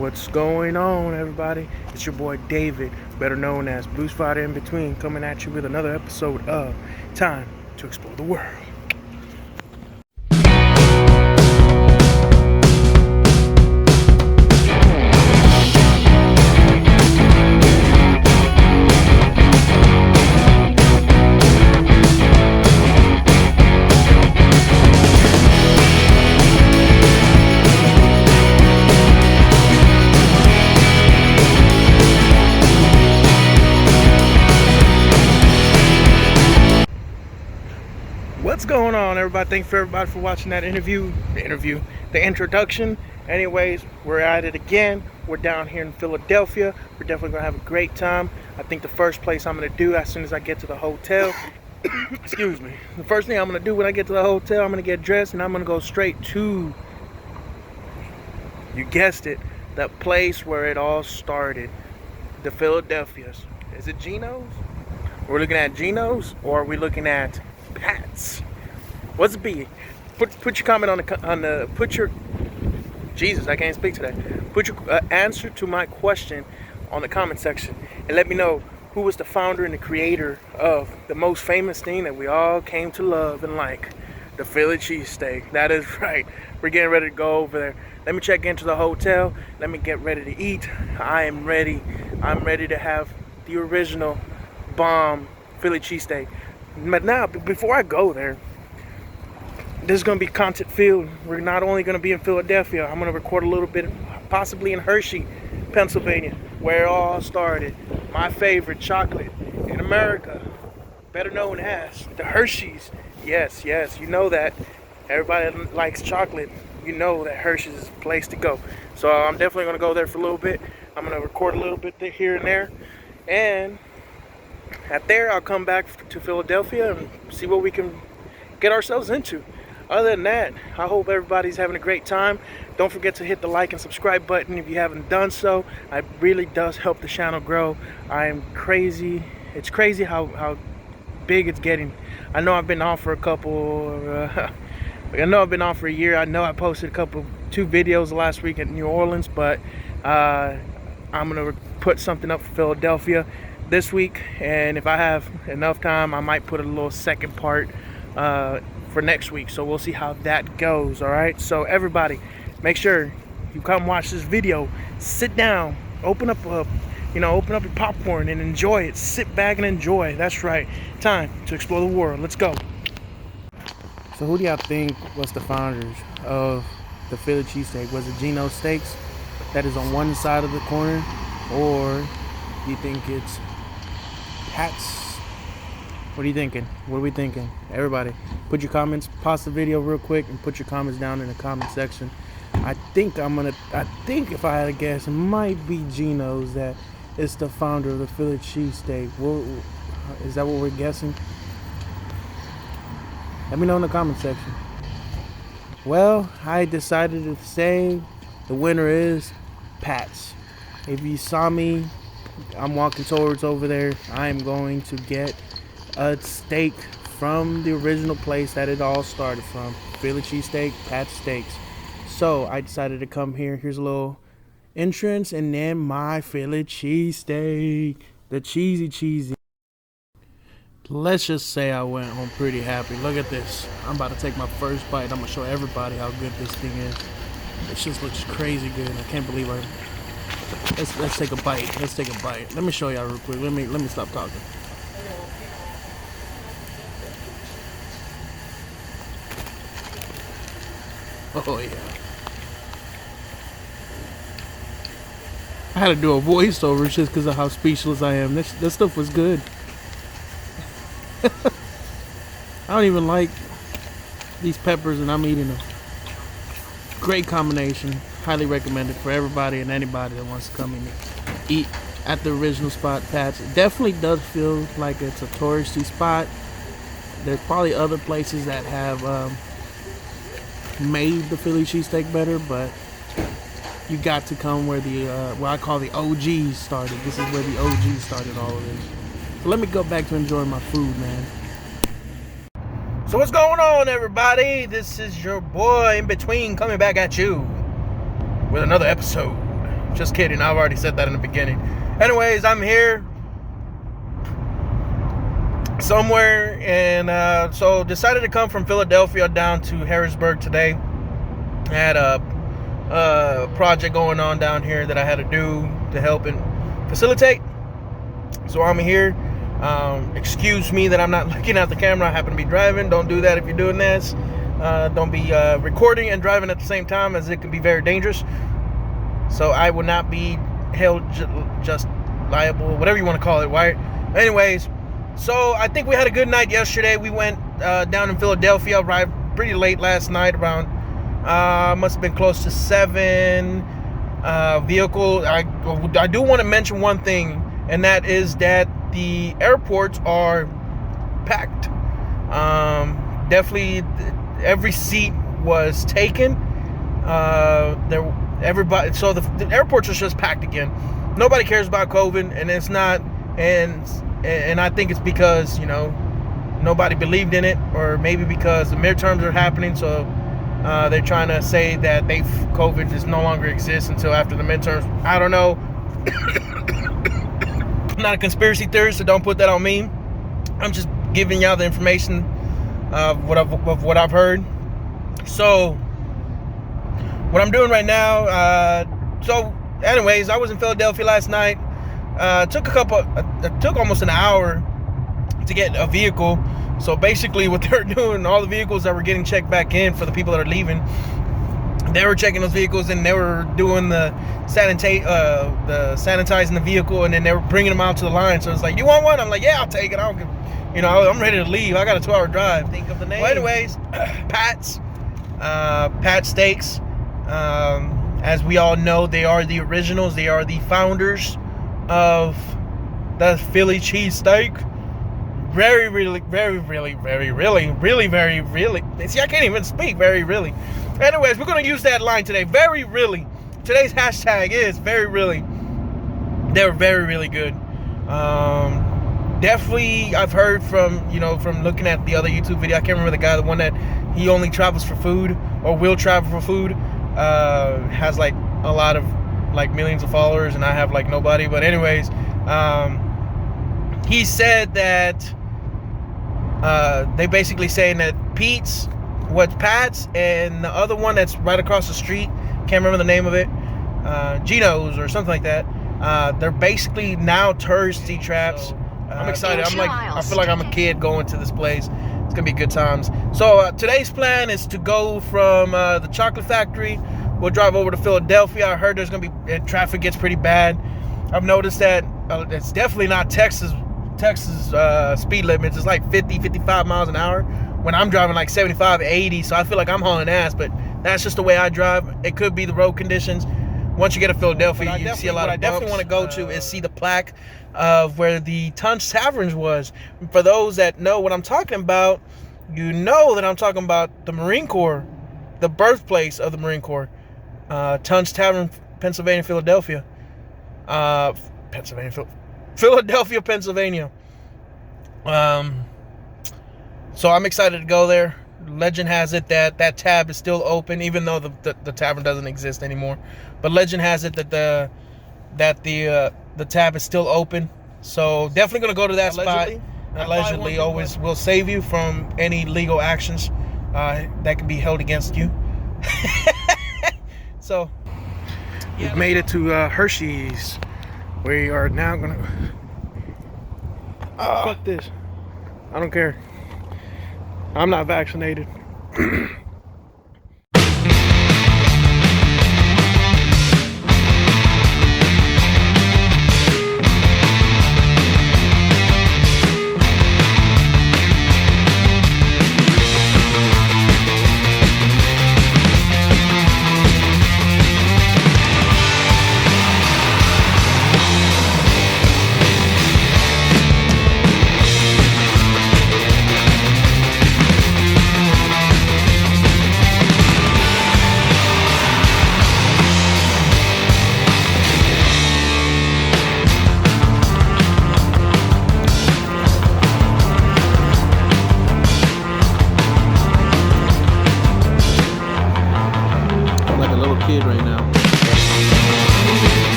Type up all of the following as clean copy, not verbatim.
What's going on, everybody? It's your boy David, better known as Blue Spider in Between, coming at you with another episode of Time to Explore the World. What's going on, everybody? Thanks for everybody for watching that the introduction. Anyways, we're at it again. We're down here in Philadelphia. We're definitely gonna have a great time. I think the first place I'm gonna do as soon as I get to the hotel, excuse me, the first thing I'm gonna do when I get to the hotel, I'm gonna get dressed and I'm gonna go straight to, you guessed it, the place where it all started, the Philadelphia's. Is it Genos? We're looking at Genos, or are we looking at Pat's? What's it be? Put your comment put your Jesus, I can't speak today. Put your answer to my question on the comment section and let me know who was the founder and the creator of the most famous thing that we all came to love and like, the Philly cheesesteak. That is right. We're getting ready to go over there. Let me check into the hotel. Let me get ready to eat. I am ready. I'm ready to have the original bomb Philly cheesesteak. But now, before I go there, this is going to be content filled. We're not only going to be in Philadelphia, I'm going to record a little bit, possibly in Hershey, Pennsylvania, where it all started. My favorite chocolate in America, better known as the Hershey's. Yes, you know that. Everybody that likes chocolate, you know that Hershey's is the place to go. So I'm definitely going to go there for a little bit. I'm going to record a little bit here and there. And at there, I'll come back to Philadelphia and see what we can get ourselves into. Other than that, I hope everybody's having a great time. Don't forget to hit the like and subscribe button if you haven't done so. It really does help the channel grow. I am crazy. It's crazy how big it's getting. I know I've been on for a year. I know I posted 2 videos last week in New Orleans, but I'm gonna put something up for Philadelphia this week, and if I have enough time, I might put a little second part for next week. So we'll see how that goes. All right, so everybody, make sure you come watch this video. Sit down, open up your popcorn and enjoy it. Sit back and enjoy. That's right. Time to explore the world. Let's go. So who do y'all think was the founders of the Philly cheesesteak? Was it Genos Steaks that is on one side of the corner, or do you think it's Pat's? What are you thinking? What are we thinking? Everybody, put your comments, pause the video real quick and put your comments down in the comment section. I think if I had to guess, it might be Genos that is the founder of the Philly cheesesteak. Is that what we're guessing? Let me know in the comment section. Well, I decided to say the winner is Pat's. If you saw me, I'm walking towards over there. I am going to get a steak from the original place that it all started from, Philly cheesesteak, Pat's Steaks. So I decided to come here. Here's a little entrance, and then my Philly cheesesteak, the cheesy. Let's just say I went home pretty happy. Look at this. I'm about to take my first bite. I'm gonna show everybody how good this thing is. It just looks crazy good. I can't believe Let's take a bite. Let me show y'all real quick. Let me stop talking. Oh yeah. I had to do a voiceover just because of how speechless I am. This stuff was good. I don't even like these peppers, and I'm eating them. Great combination. Highly recommended for everybody and anybody that wants to come and eat at the original spot, Pat's. It definitely does feel like it's a touristy spot. There's probably other places that have made the Philly cheesesteak better, but you got to come where I call the OGs started. This is where the OGs started all of this. So let me go back to enjoying my food, man. So what's going on, everybody? This is your boy In Between coming back at you with another episode Just kidding. I've already said that in the beginning. Anyways, I'm here somewhere, and so decided to come from Philadelphia down to Harrisburg today. I had a project going on down here that I had to do to help and facilitate. So I'm here. Excuse me that I'm not looking at the camera. I happen to be driving. Don't do that if you're doing this. Don't be recording and driving at the same time, as it can be very dangerous. So I will not be held just liable, whatever you want to call it, right? Anyways, so I think we had a good night yesterday. We went down in Philadelphia, arrived pretty late last night, around must have been close to 7. Vehicle. I do want to mention one thing, and that is that the airports are packed. Definitely, every seat was taken. Everybody. So the airports are just packed again. Nobody cares about COVID, and it's not. And I think it's because nobody believed in it, or maybe because the midterms are happening. So they're trying to say that COVID does no longer exist until after the midterms. I don't know. I'm not a conspiracy theorist, so don't put that on me. I'm just giving y'all the information of what I've heard. So what I'm doing right now. So anyways, I was in Philadelphia last night. It took almost an hour to get a vehicle. So basically what they're doing, all the vehicles that were getting checked back in for the people that are leaving, they were checking those vehicles, and they were doing the sanitizing the vehicle, and then they were bringing them out to the line. So it's like, you want one? I'm like, yeah, I'll take it. I don't give, I'm ready to leave. I got a 2-hour drive. Think of the name. Well, anyways, Pat's Steaks. As we all know, they are the originals. They are the founders of the Philly cheesesteak. Very, really, very, really, very, really, really, very, really. See, I can't even speak. Very, really. Anyways, we're going to use that line today. Very, really. Today's hashtag is very, really. They're very, really good. Definitely, I've heard from looking at the other YouTube video. I can't remember the guy, the one that he only travels for food, or will travel for food. Has like a lot of like millions of followers, and I have like nobody. But anyways, he said that they basically saying that Pat's, and the other one that's right across the street, can't remember the name of it, Genos or something like that. They're basically now touristy traps. So, I'm excited. I feel like I'm a kid going to this place. It's gonna be good times. So today's plan is to go from the chocolate factory. We'll drive over to Philadelphia. I heard there's gonna be traffic gets pretty bad. I've noticed that it's definitely not Texas speed limits. It's like 50, 55 miles an hour. When I'm driving like 75, 80, so I feel like I'm hauling ass, but that's just the way I drive. It could be the road conditions. Once you get to Philadelphia, you see a lot of bumps. What I definitely want to go to is see the plaque of where the Tunch Taverns was. For those that know what I'm talking about, you know that I'm talking about the Marine Corps, the birthplace of the Marine Corps. Tunch Tavern, Pennsylvania, Philadelphia. Philadelphia, Pennsylvania. So I'm excited to go there. Legend has it that tab is still open, even though the tavern doesn't exist anymore. But legend has it that the tab is still open. So definitely gonna go to that spot. Allegedly, always will save you from any legal actions that can be held against you. So we've made it to Hershey's. We are now gonna. Fuck this. I don't care. I'm not vaccinated.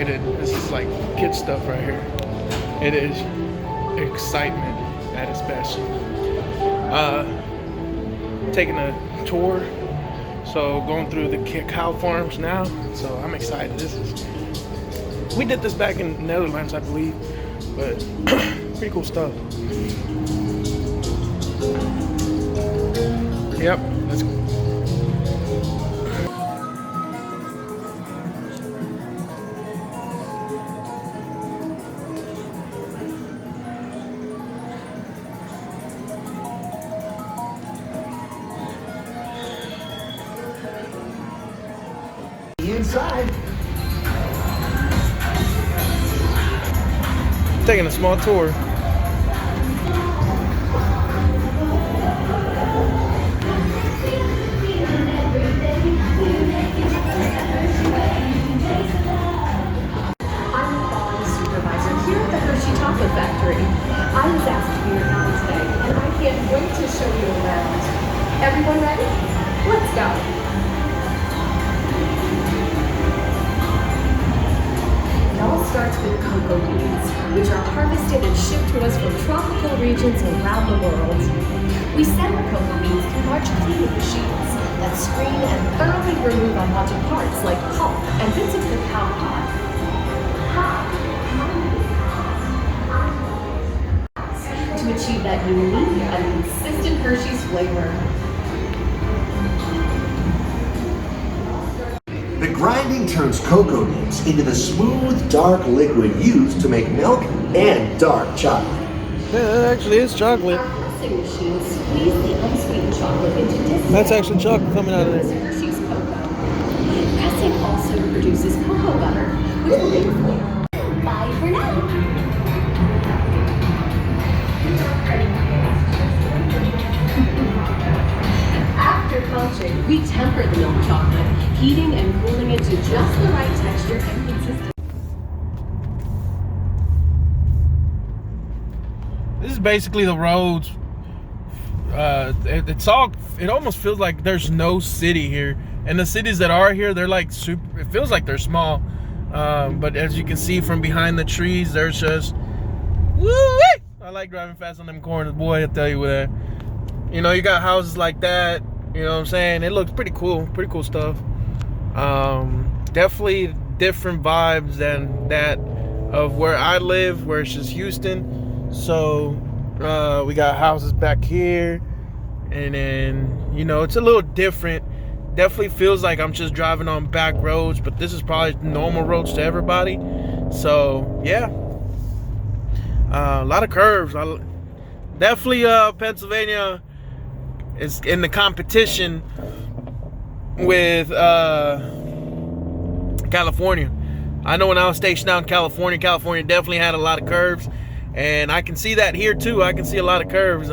excited. This is like kid stuff right here. It is excitement at its best. Taking a tour, so going through the cow farms now. So I'm excited. We did this back in the Netherlands, I believe, but pretty cool stuff. Yep, let's go. Inside. Taking a small tour. Chocolate factory. I was asked to be your guide today, and I can't wait to show you around. Everyone ready? Let's go. It all starts with cocoa beans, which are harvested and shipped to us from tropical regions around the world. We send the cocoa beans through large cleaning machines that screen and thoroughly remove unwanted parts like pulp and bits of cacao pod. To achieve that unique and consistent Hershey's flavor. The grinding turns cocoa nibs into the smooth, dark liquid used to make milk and dark chocolate. Yeah, that actually is chocolate. Our pressing machines squeeze the unsweetened chocolate into discs. That's actually chocolate coming out of This there. Hershey's cocoa. Pressing also produces cocoa butter, which will make flavor. Bye for now. After punching, we temper the milk chocolate, heating and cooling it to just the right texture and consistency. This is basically the roads. It almost feels like there's no city here, and the cities that are here, they're like super. It feels like they're small, but as you can see from behind the trees, there's just woo-wee! I like driving fast on them corners, boy. I tell you what, you know, you got houses like that. You know what I'm saying? It looks pretty cool stuff. Definitely different vibes than that of where I live, where it's just Houston. So we got houses back here, and then, you know, it's a little different. Definitely feels like I'm just driving on back roads, but this is probably normal roads to everybody. So yeah, a lot of curves. Definitely Pennsylvania is in the competition with California. I know when I was stationed out in California definitely had a lot of curves, and I can see that here too. I can see a lot of curves.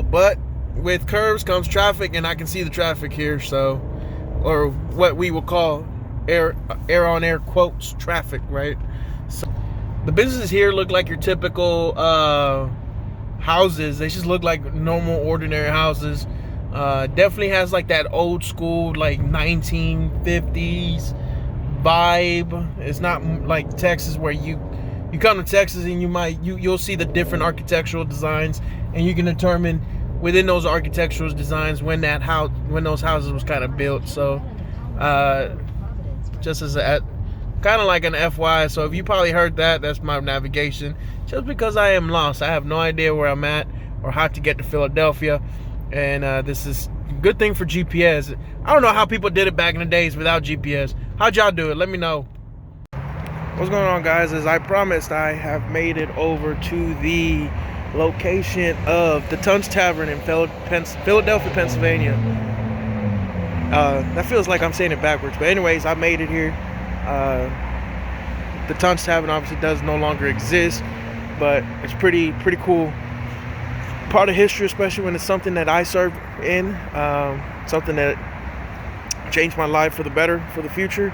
But with curves comes traffic, and I can see the traffic here. So, or what we will call air on air quotes traffic, right? So the businesses here look like your typical houses. They just look like normal, ordinary houses. Definitely has like that old school, like 1950s vibe. It's not like Texas, where you come to Texas and you'll see the different architectural designs, and you can determine within those architectural designs when those houses was kind of built. So just as a kind of like an FY. So if you probably heard that, that's my navigation. Just because I am lost, I have no idea where I'm at or how to get to Philadelphia. And this is a good thing for GPS. I don't know how people did it back in the days without GPS. How'd y'all do it? Let me know. What's going on, guys? As I promised, I have made it over to the location of the Tun's Tavern in Philadelphia, Pennsylvania. That feels like I'm saying it backwards, but anyways, I made it here. The Tun's Tavern obviously does no longer exist, but it's pretty cool part of history, especially when it's something that I served in, something that changed my life for the better, for the future,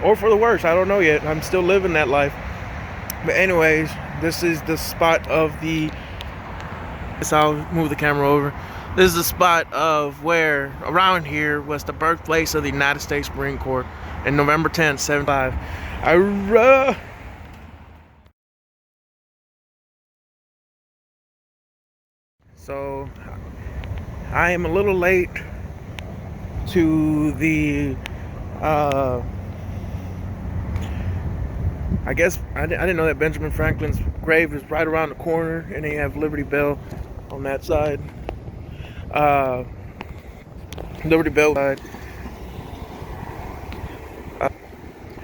or for the worse. I don't know yet. I'm still living that life. But anyways, this is the spot of I'll move the camera over. This is the spot of where around here was the birthplace of the United States Marine Corps. and November 10th, 75. So I am a little late to the I guess I didn't know that Benjamin Franklin's grave is right around the corner, and they have Liberty Bell on that side. Liberty Bell side.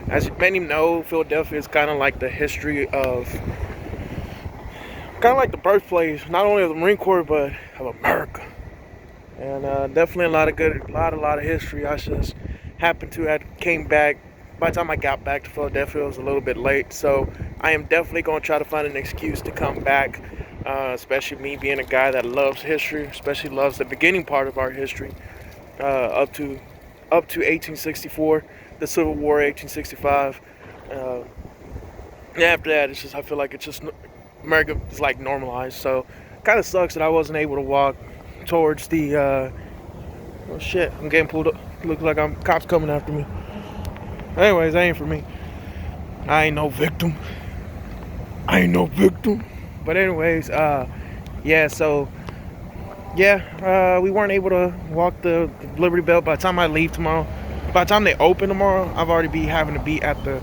As many know, Philadelphia is kind of like the history of, kind of like the birthplace, not only of the Marine Corps, but of America. And definitely a lot of history. I just happened to have came back. By the time I got back to Philadelphia, it was a little bit late. So I am definitely going to try to find an excuse to come back, especially me being a guy that loves history, especially loves the beginning part of our history, up to 1864, the Civil War, 1865. After that, it's just, I feel like it's just, America is like normalized. So kind of sucks that I wasn't able to walk towards the oh shit, I'm getting pulled up. Looks like cops coming after me. Anyways, that ain't for me. I ain't no victim. But anyways, yeah, so yeah, we weren't able to walk the Liberty Bell. By the time I leave tomorrow, by the time they open tomorrow, I've already be having to be at the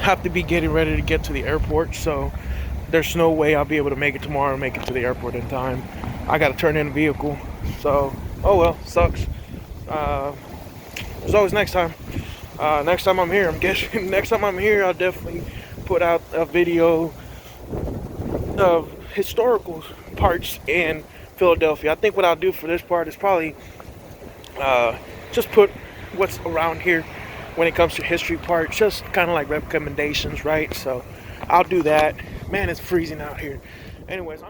have to be getting ready to get to the airport. So there's no way I'll be able to make it tomorrow and make it to the airport in time. I got to turn in a vehicle. So, oh well, sucks. There's always next time. Next time I'm here, I'm guessing. Next time I'm here, I'll definitely put out a video of historical parts in Philadelphia. I think what I'll do for this part is probably just put what's around here when it comes to history part, just kind of like recommendations, right? So I'll do that. Man, it's freezing out here. Anyways,